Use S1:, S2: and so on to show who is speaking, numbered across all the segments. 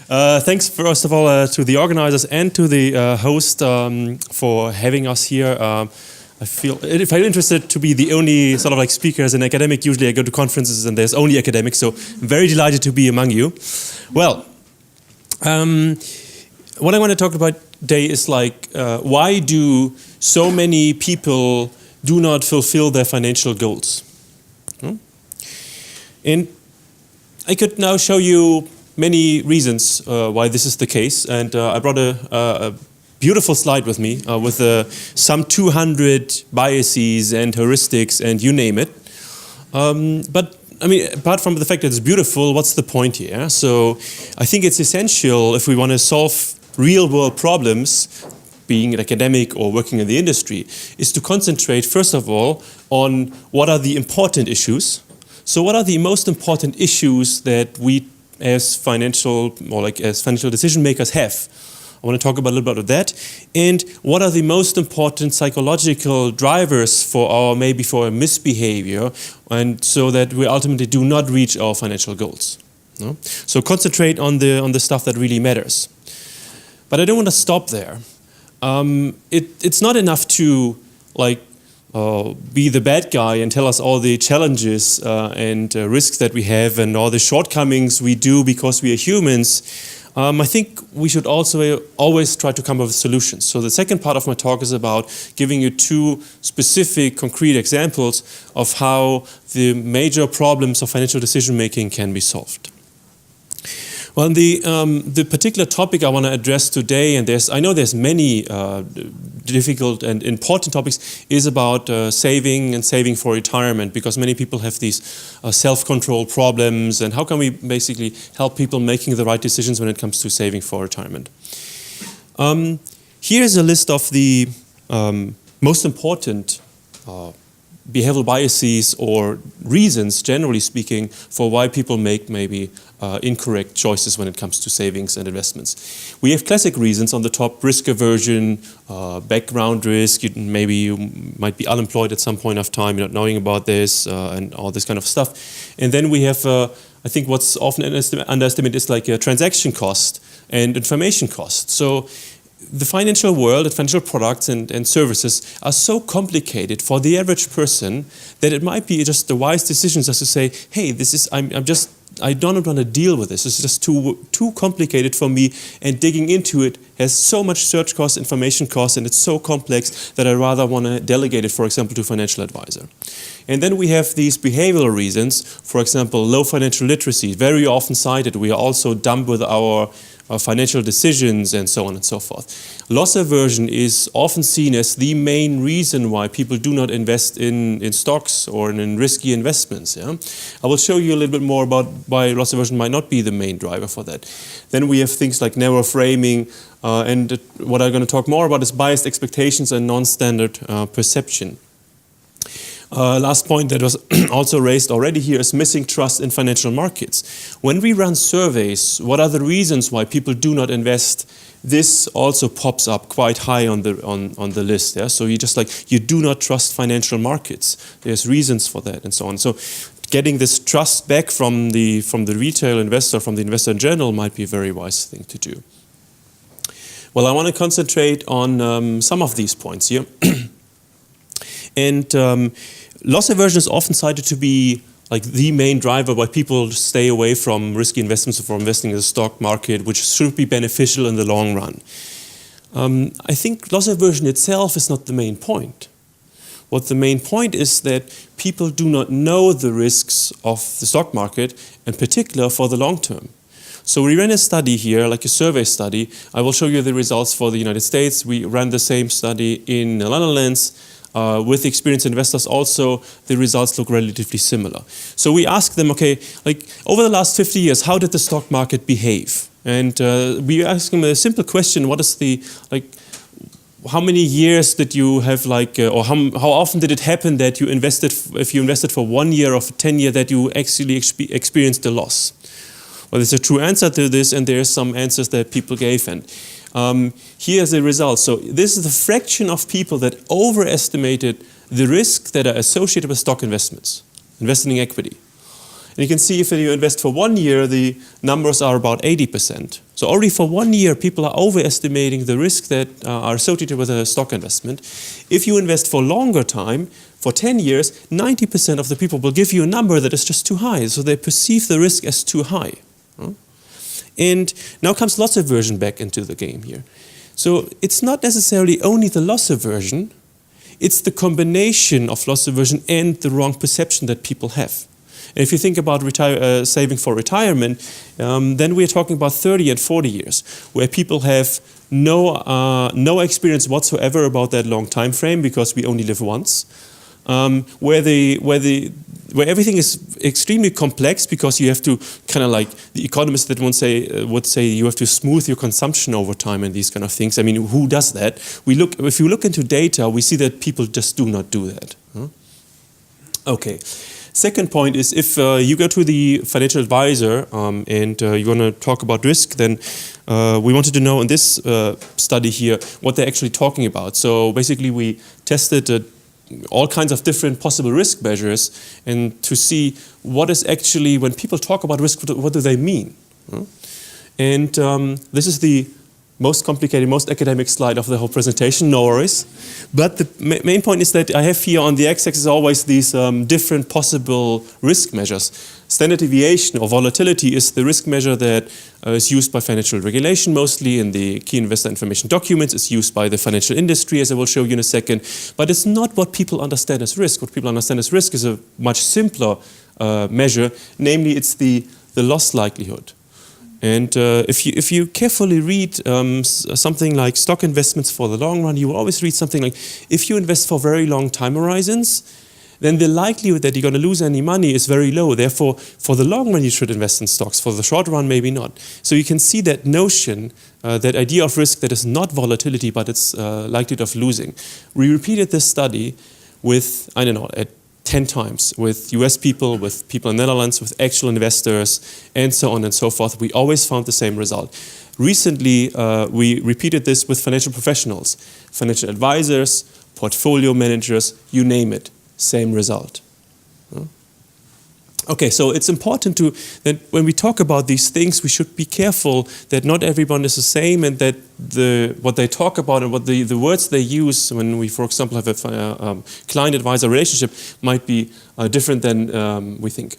S1: Thanks first of all to the organizers and to the host for having us here. I feel interested to be the only sort of like speaker as an academic. Usually I go to conferences and there's only academics, so I'm very delighted to be among you. Well, what I want to talk about today is like why do so many people do not fulfill their financial goals? And I could now show you many reasons why this is the case, and I brought a beautiful slide with me with some 200 biases and heuristics and you name it. But I mean, apart from the fact that it's beautiful, what's the point here? So I think it's essential if we want to solve real-world problems, being an academic or working in the industry, is to concentrate first of all on what are the important issues. So what are the most important issues that we as financial decision makers have? I want to talk about a little bit of that. And what are the most important psychological drivers for our misbehavior, and so that we ultimately do not reach our financial goals. No? So concentrate on the stuff that really matters. But I don't want to stop there. It's not enough to be the bad guy and tell us all the challenges and risks that we have and all the shortcomings we do because we are humans. I think we should also always try to come up with solutions. So the second part of my talk is about giving you two specific, concrete examples of how the major problems of financial decision making can be solved. Well, the particular topic I want to address today, and I know there's many difficult and important topics, is about saving and saving for retirement, because many people have these self-control problems, and how can we basically help people making the right decisions when it comes to saving for retirement. Here's a list of the most important behavioral biases or reasons, generally speaking, for why people make maybe incorrect choices when it comes to savings and investments. We have classic reasons on the top: risk aversion, background risk, maybe you might be unemployed at some point of time, you're not knowing about this, and all this kind of stuff. And then we have, I think what's often underestimated is like a transaction cost and information cost. So the financial world and financial products and services are so complicated for the average person that it might be just the wise decision just to say, hey, I don't want to deal with this. It's just too complicated for me, and digging into it has so much search cost, information cost, and it's so complex that I rather want to delegate it, for example, to a financial advisor. And then we have these behavioral reasons, for example, low financial literacy, very often cited. We are also dumb with our financial decisions and so on and so forth. Loss aversion is often seen as the main reason why people do not invest in stocks or in risky investments. Yeah? I will show you a little bit more about why loss aversion might not be the main driver for that. Then we have things like narrow framing, and what I'm going to talk more about is biased expectations and non-standard perception. Last point that was also raised already here is missing trust in financial markets. When we run surveys, what are the reasons why people do not invest? This also pops up quite high on the list. Yeah? So you do not trust financial markets. There's reasons for that and so on. So getting this trust back from the retail investor, from the investor in general, might be a very wise thing to do. Well, I want to concentrate on some of these points here. And loss aversion is often cited to be like the main driver why people stay away from risky investments or from investing in the stock market, which should be beneficial in the long run. I think loss aversion itself is not the main point. What the main point is that people do not know the risks of the stock market, in particular for the long term. So we ran a study here, like a survey study. I will show you the results for the United States. We ran the same study in the Netherlands. With experienced investors also, the results look relatively similar. So we asked them, okay, like over the last 50 years, how did the stock market behave? And we asked them a simple question: what is how many years did you have, or how often did it happen that you invested, if you invested for 1 year or for 10 years, that you actually experienced a loss? Well, there's a true answer to this, and there's some answers that people gave. And here's the result. So this is the fraction of people that overestimated the risks that are associated with stock investments, investing in equity. And you can see if you invest for 1 year, the numbers are about 80%. So already for 1 year, people are overestimating the risk that are associated with a stock investment. If you invest for longer time, for 10 years, 90% of the people will give you a number that is just too high. So they perceive the risk as too high. And now comes loss aversion back into the game here. So it's not necessarily only the loss aversion, it's the combination of loss aversion and the wrong perception that people have. And if you think about saving for retirement, then we're talking about 30 and 40 years, where people have no experience whatsoever about that long time frame because we only live once. Where everything is extremely complex because you have to kind of like the economists that would say you have to smooth your consumption over time and these kind of things. I mean, who does that? If you look into data, we see that people just do not do that. Okay. Second point is if you go to the financial advisor and you want to talk about risk, then we wanted to know in this study here what they're actually talking about. So basically we tested all kinds of different possible risk measures and to see what is actually, when people talk about risk, what do they mean? And this is the most complicated, most academic slide of the whole presentation, no worries. But the main point is that I have here on the x-axis always these different possible risk measures. Standard deviation or volatility is the risk measure that is used by financial regulation, mostly in the key investor information documents. It's used by the financial industry, as I will show you in a second. But it's not what people understand as risk. What people understand as risk is a much simpler measure, namely it's the loss likelihood. And if you carefully read something like stock investments for the long run, you will always read something like, if you invest for very long time horizons, then the likelihood that you're going to lose any money is very low. Therefore, for the long run, you should invest in stocks. For the short run, maybe not. So you can see that notion, that idea of risk that is not volatility, but it's likelihood of losing. We repeated this study with, I don't know, at 10 times with US people, with people in the Netherlands, with actual investors, and so on and so forth. We always found the same result. Recently, we repeated this with financial professionals, financial advisors, portfolio managers, you name it, same result. Okay, so it's important that when we talk about these things, we should be careful that not everyone is the same and that what they talk about and what the words they use when we, for example, have a client-advisor relationship might be different than we think.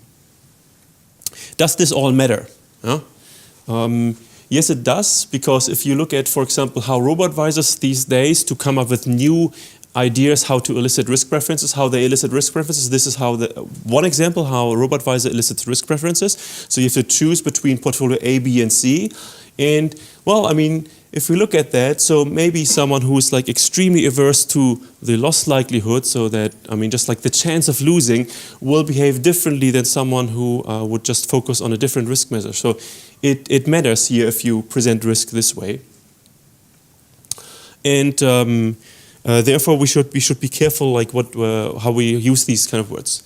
S1: Does this all matter? Yes, it does, because if you look at, for example, how robo-advisors these days to come up with new ideas how to elicit risk preferences, how they elicit risk preferences. This is how one example how a robo-advisor elicits risk preferences. So you have to choose between portfolio A, B, and C. And well, I mean, if we look at that, so maybe someone who is like extremely averse to the loss likelihood, so that, I mean, just like the chance of losing, will behave differently than someone who would just focus on a different risk measure. So it matters here if you present risk this way. And therefore, we should be careful, like how we use these kind of words.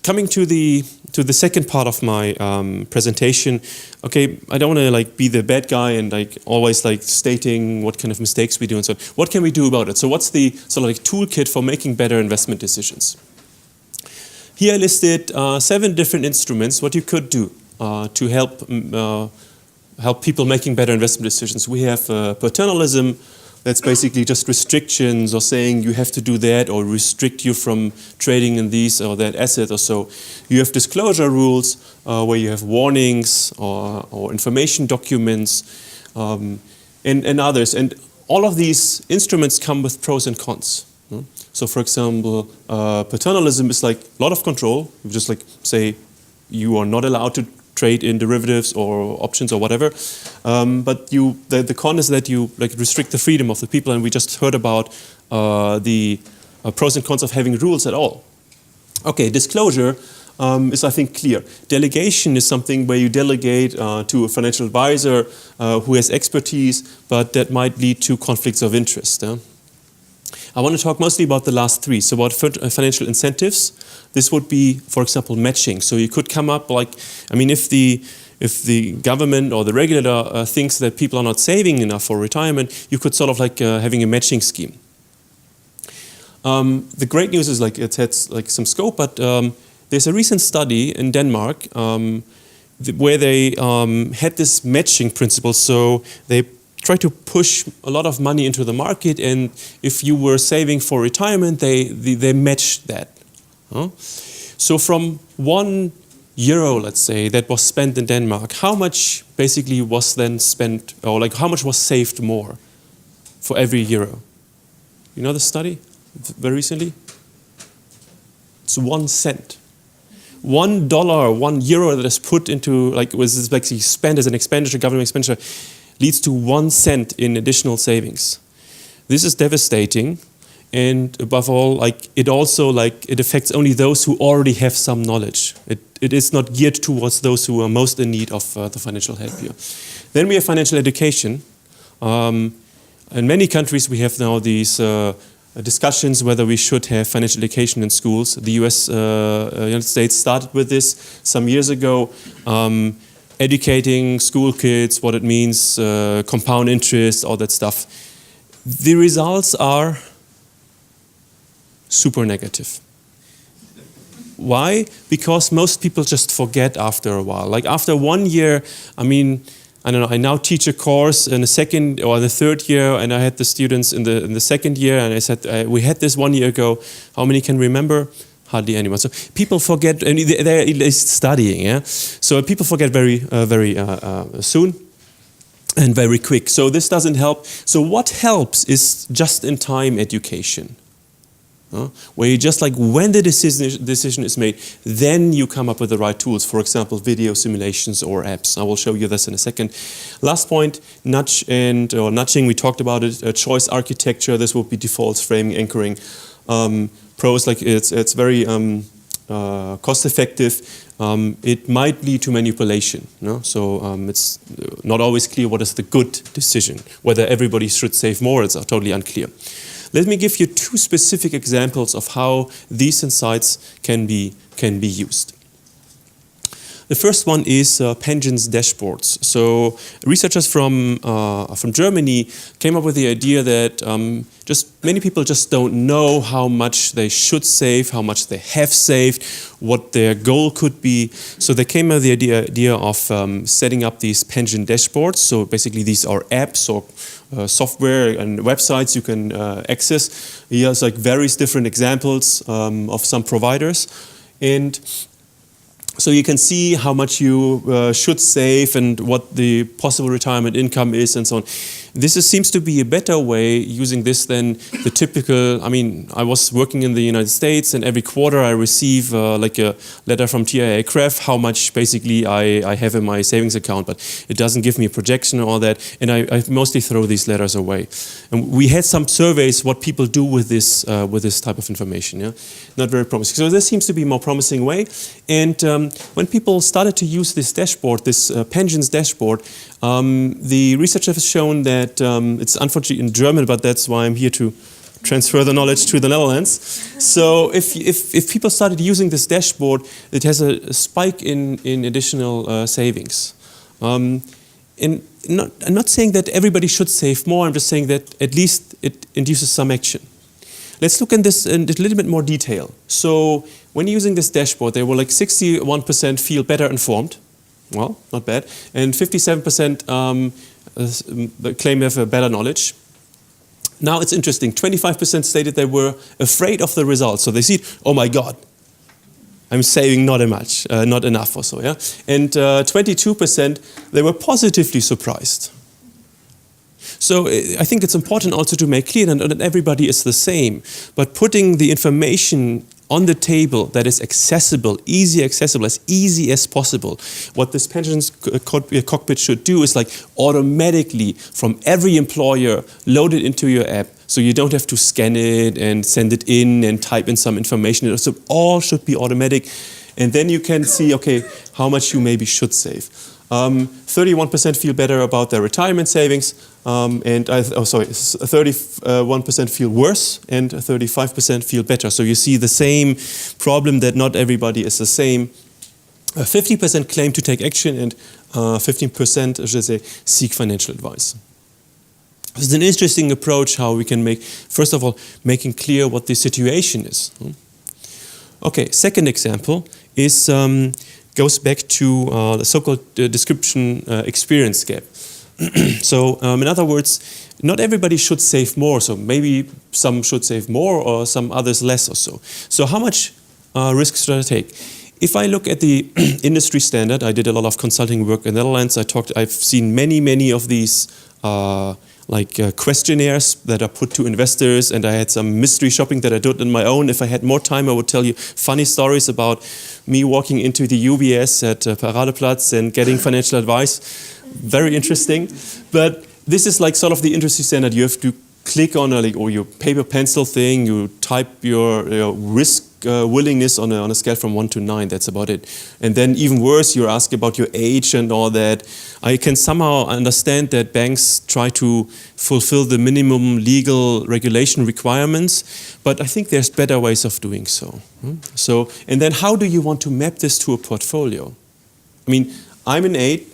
S1: Coming to the second part of my presentation, okay, I don't want to like be the bad guy and like always like stating what kind of mistakes we do and so on. What can we do about it? So what's the sort of like toolkit for making better investment decisions? Here I listed 7 different instruments what you could do to help people making better investment decisions. We have paternalism. That's basically just restrictions or saying you have to do that or restrict you from trading in these or that asset or so. You have disclosure rules where you have warnings or information documents and others. And all of these instruments come with pros and cons. So for example, paternalism is like a lot of control. You just like say you are not allowed to trade in derivatives or options or whatever, but the con is that you like restrict the freedom of the people, and we just heard about the pros and cons of having rules at all. Okay, disclosure is I think clear. Delegation is something where you delegate to a financial advisor who has expertise, but that might lead to conflicts of interest. I want to talk mostly about the last 3. So about financial incentives. This would be, for example, matching. So you could come up like, I mean, if the government or the regulator thinks that people are not saving enough for retirement, you could sort of like having a matching scheme. The great news is like it has like some scope, but there's a recent study in Denmark where they had this matching principle. So they try to push a lot of money into the market, and if you were saving for retirement, they matched that. So from €1, let's say, that was spent in Denmark, how much basically was then spent, or like how much was saved more for every euro? You know the study very recently? It's 1 cent. $1, €1 that is put into, like, was basically spent as an expenditure, government expenditure, leads to 1 cent in additional savings. This is devastating, and above all, like, it also, like, it affects only those who already have some knowledge. It is not geared towards those who are most in need of the financial help here. Then we have financial education. In many countries we have now these discussions whether we should have financial education in schools. The United States started with this some years ago, educating school kids, what it means, compound interest, all that stuff. The results are super negative. Why? Because most people just forget after a while. Like after 1 year, I mean, I don't know, I now teach a course in the second or the third year, and I had the students in the second year, and I said, we had this 1 year ago. How many can remember? Hardly anyone. So people forget, and they're at least studying, yeah? So people forget very soon and very quick. So this doesn't help. So what helps is just-in-time education. Where you just, like, when the decision is made, then you come up with the right tools. For example, video simulations or apps. I will show you this in a second. Last point, nudging. We talked about it. Choice architecture. This will be defaults, framing, anchoring. Pros, like it's very cost effective. It might lead to manipulation. So it's not always clear what is the good decision. Whether everybody should save more, it's totally unclear. Let me give you 2 specific examples of how these insights can be used. The first one is pensions dashboards. So researchers from Germany came up with the idea that many people just don't know how much they should save, how much they have saved, what their goal could be. So they came up with the idea of setting up these pension dashboards. So basically these are apps or software and websites you can access. Here's like various different examples of some providers. And so you can see how much you should save and what the possible retirement income is and so on. This seems to be a better way using this than the typical, I mean, I was working in the United States, and every quarter I receive like a letter from TIA-CREF how much basically I have in my savings account, but it doesn't give me a projection or all that, and I mostly throw these letters away. And we had some surveys what people do with this type of information. Yeah, not very promising. So this seems to be a more promising way. And when people started to use this dashboard, this pensions dashboard, the research has shown that it's unfortunately in German, but that's why I'm here to transfer the knowledge to the Netherlands. So if people started using this dashboard, it has a spike in additional savings. And I'm not saying that everybody should save more, I'm just saying that at least it induces some action. Let's look at this in a little bit more detail. So when using this dashboard, they were like 61% feel better informed. Well, not bad. And 57% claim they have a better knowledge. Now it's interesting. 25% stated they were afraid of the results. So they see, oh my God, I'm saving not much, not enough or so. Yeah. And 22% they were positively surprised. So I think it's important also to make clear that not everybody is the same, but putting the information on the table that is accessible, as easy as possible. What this pensions cockpit should do is like automatically from every employer load it into your app, so you don't have to scan it and send it in and type in some information. So all should be automatic, and then you can see, okay, how much you maybe should save. 31% feel better about their retirement savings, 31% feel worse, and 35% feel better. So you see the same problem that not everybody is the same. 50% claim to take action, and 15%, I should say, seek financial advice. It's an interesting approach how we can make, first of all, making clear what the situation is. Okay, second example is goes back to the so-called description experience gap. So in other words, not everybody should save more. So maybe some should save more or some others less or so. So how much risk should I take? If I look at the industry standard, I did a lot of consulting work in the Netherlands. I've seen many of these questionnaires that are put to investors, and I had some mystery shopping that I did on my own. If I had more time, I would tell you funny stories about me walking into the UBS at Paradeplatz and getting financial advice. Very interesting. But this is like sort of the industry standard. You have to click on or your paper pencil thing, you type your risk willingness on a scale from 1 to 9, that's about it. And then even worse, you're asked about your age and all that. I can somehow understand that banks try to fulfill the minimum legal regulation requirements, but I think there's better ways of doing so. And then how do you want to map this to a portfolio? I mean, I'm an 8,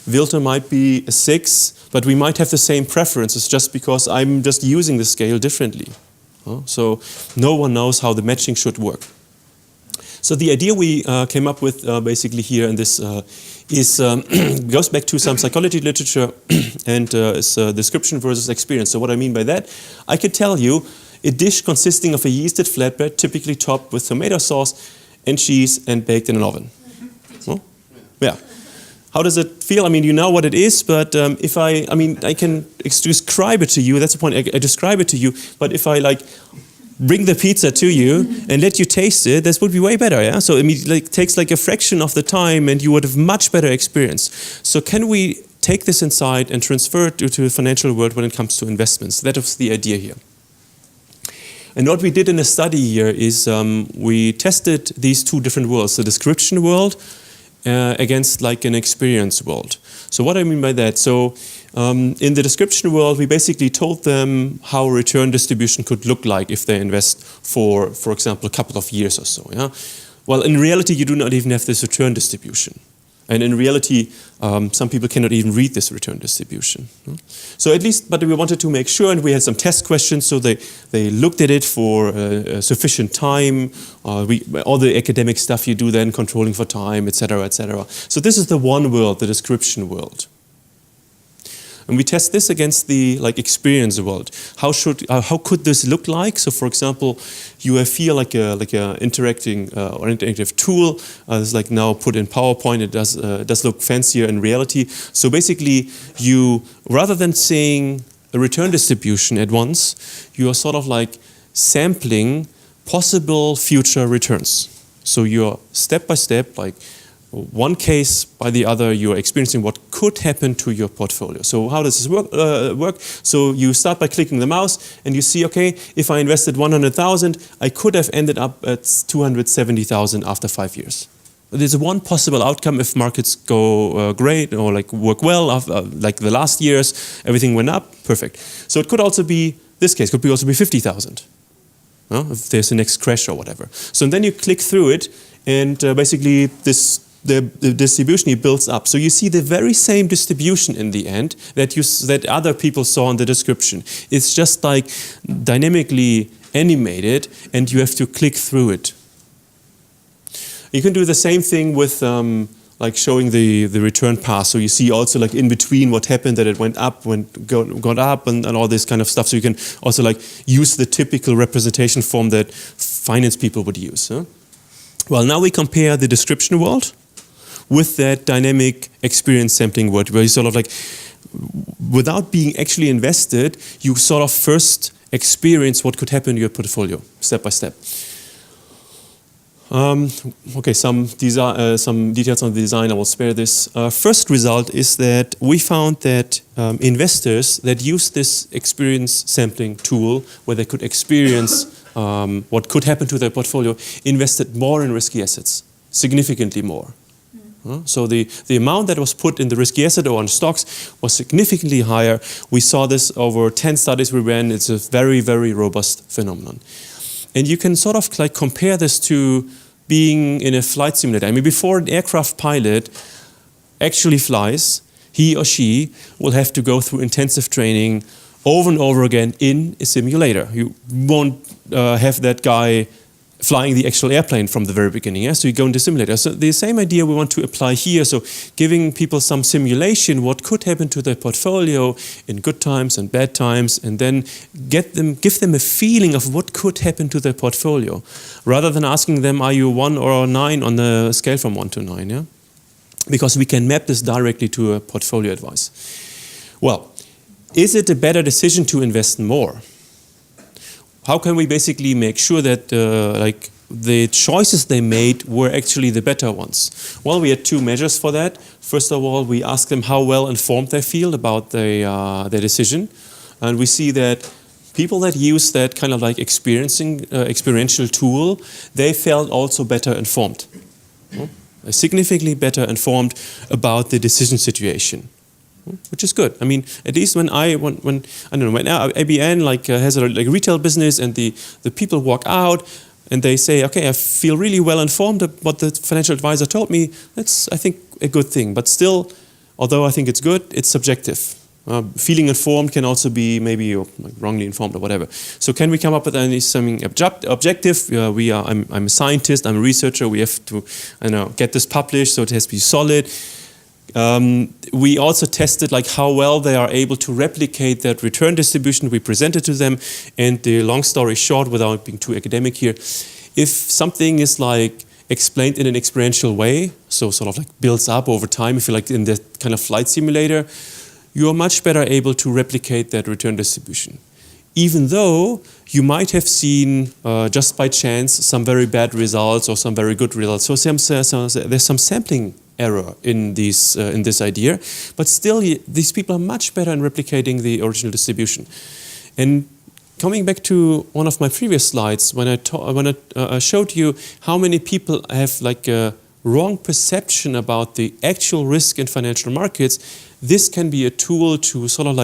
S1: Wilter might be a 6, but we might have the same preferences just because I'm just using the scale differently. So no one knows how the matching should work. So the idea we came up with basically here in this goes back to some psychology literature and is description versus experience. So what I mean by that, I could tell you a dish consisting of a yeasted flatbread, typically topped with tomato sauce and cheese and baked in an oven. Yeah. How does it feel? I mean, you know what it is, but if I can describe it to you. That's the point. I describe it to you. But if I bring the pizza to you and let you taste it, this would be way better. Yeah. So it takes like a fraction of the time, and you would have much better experience. So can we take this insight and transfer it to the financial world when it comes to investments? That was the idea here. And what we did in a study here is we tested these two different worlds: the description world against like an experience world. So what I mean by that, so in the description world, we basically told them how return distribution could look like if they invest for example, a couple of years or so. Yeah. Well, in reality, you do not even have this return distribution. And in reality, some people cannot even read this return distribution. So at least, but we wanted to make sure, and we had some test questions, so they looked at it for sufficient time, all the academic stuff you do then, controlling for time, etc., etc. So this is the one world, the description world. And we test this against the experience world. How could this look like? So, for example, you feel like a interacting or interactive tool. It's like now put in PowerPoint. It does look fancier in reality. So basically, you rather than saying a return distribution at once, you are sort of like sampling possible future returns. So you're step by step, like one case by the other, you're experiencing what could happen to your portfolio. So how does this work? So you start by clicking the mouse and you see, okay, if I invested 100,000, I could have ended up at 270,000 after 5 years. There's one possible outcome if markets go great or work well, like the last years, everything went up, perfect. So it could also be, this case could also be 50,000. If there's a next crash or whatever. So then you click through it and basically the distribution builds up. So you see the very same distribution in the end that other people saw in the description. It's just like dynamically animated, and you have to click through it. You can do the same thing with showing the return path. So you see also in between what happened, that it went up, got up, and all this kind of stuff. So you can also use the typical representation form that finance people would use. Huh? Well, now we compare the description world with that dynamic experience sampling world, where you sort of without being actually invested, you sort of first experience what could happen to your portfolio, step by step. Okay, some details on the design, I will spare this. First result is that we found that investors that use this experience sampling tool, where they could experience what could happen to their portfolio, invested more in risky assets, significantly more. So the amount that was put in the risky asset or on stocks was significantly higher. We saw this over 10 studies we ran. It's a very, very robust phenomenon. And you can sort of compare this to being in a flight simulator. I mean, before an aircraft pilot actually flies, he or she will have to go through intensive training over and over again in a simulator. You won't have that guy flying the actual airplane from the very beginning. Yeah? So you go into simulator. So the same idea we want to apply here. So giving people some simulation, what could happen to their portfolio in good times and bad times, and then give them a feeling of what could happen to their portfolio, rather than asking them, are you 1 or 9 on the scale from 1 to 9? Yeah? Because we can map this directly to a portfolio advice. Well, is it a better decision to invest more? How can we basically make sure that the choices they made were actually the better ones? Well, we had 2 measures for that. First of all, we asked them how well informed they feel about their decision. And we see that people that use that kind of like experiential tool, they felt also better informed. Significantly better informed about the decision situation, which is good. I mean, at least when ABN has a retail business and the people walk out and they say, okay, I feel really well informed of what the financial advisor told me. That's, I think, a good thing. But still, although I think it's good, it's subjective. Feeling informed can also be maybe wrongly informed or whatever. So can we come up with something objective? I'm a scientist, I'm a researcher, we have to get this published, so it has to be solid. We also tested how well they are able to replicate that return distribution we presented to them. And the long story short, without being too academic here, if something is explained in an experiential way, so sort of builds up over time, if you like in the kind of flight simulator, you are much better able to replicate that return distribution. Even though you might have seen, just by chance, some very bad results or some very good results. So there's some sampling error in this idea, but still these people are much better in replicating the original distribution. And coming back to one of my previous slides, when I showed you how many people have a wrong perception about the actual risk in financial markets, this can be a tool to sort of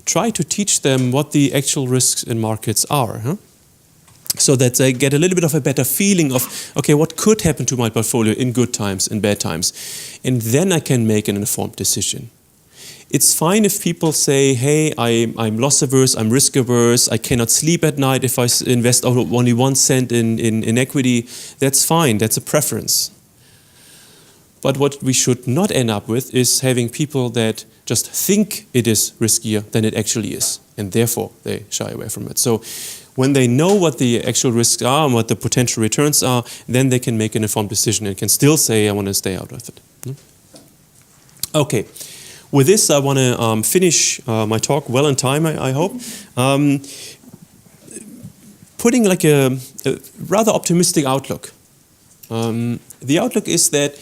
S1: try to teach them what the actual risks in markets are. So that they get a little bit of a better feeling of, okay, what could happen to my portfolio in good times and bad times. And then I can make an informed decision. It's fine if people say, hey, I'm loss averse, I'm risk averse, I cannot sleep at night if I invest only 1 cent in equity. That's fine, that's a preference. But what we should not end up with is having people that just think it is riskier than it actually is, and therefore they shy away from it. So when they know what the actual risks are and what the potential returns are, then they can make an informed decision and can still say, I want to stay out of it. Okay, with this I want to finish my talk well in time, I hope. Putting a rather optimistic outlook. The outlook is that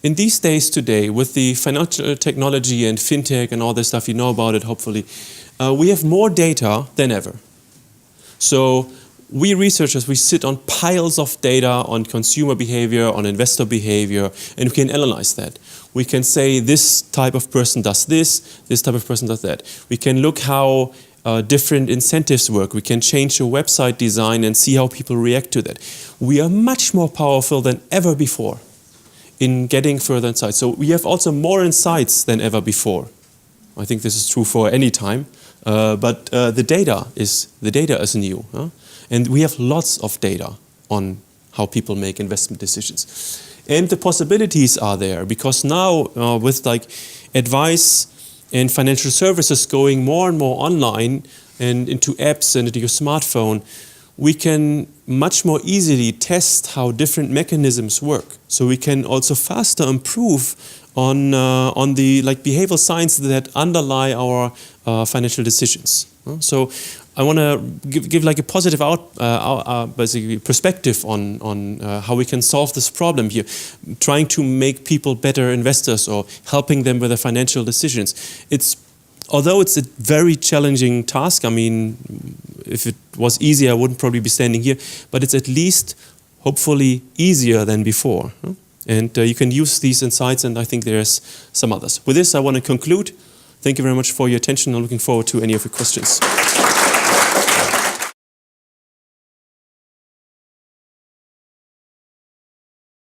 S1: in these days today, with the financial technology and fintech and all this stuff, you know about it hopefully, we have more data than ever. So we researchers, we sit on piles of data on consumer behavior, on investor behavior, and we can analyze that. We can say this type of person does this type of person does that. We can look how different incentives work. We can change a website design and see how people react to that. We are much more powerful than ever before in getting further insights. So we have also more insights than ever before. I think this is true for any time, but the data is new. And we have lots of data on how people make investment decisions. And the possibilities are there, because now with advice and financial services going more and more online and into apps and into your smartphone, we can much more easily test how different mechanisms work. So we can also faster improve on the behavioral science that underlie our financial decisions. So I want to give a positive basically perspective on how we can solve this problem here, trying to make people better investors or helping them with their financial decisions. Although it's a very challenging task, I mean, if it was easy, I wouldn't probably be standing here, but it's at least hopefully easier than before. And you can use these insights, and I think there's some others. With this, I want to conclude. Thank you very much for your attention. I'm looking forward to any of your questions.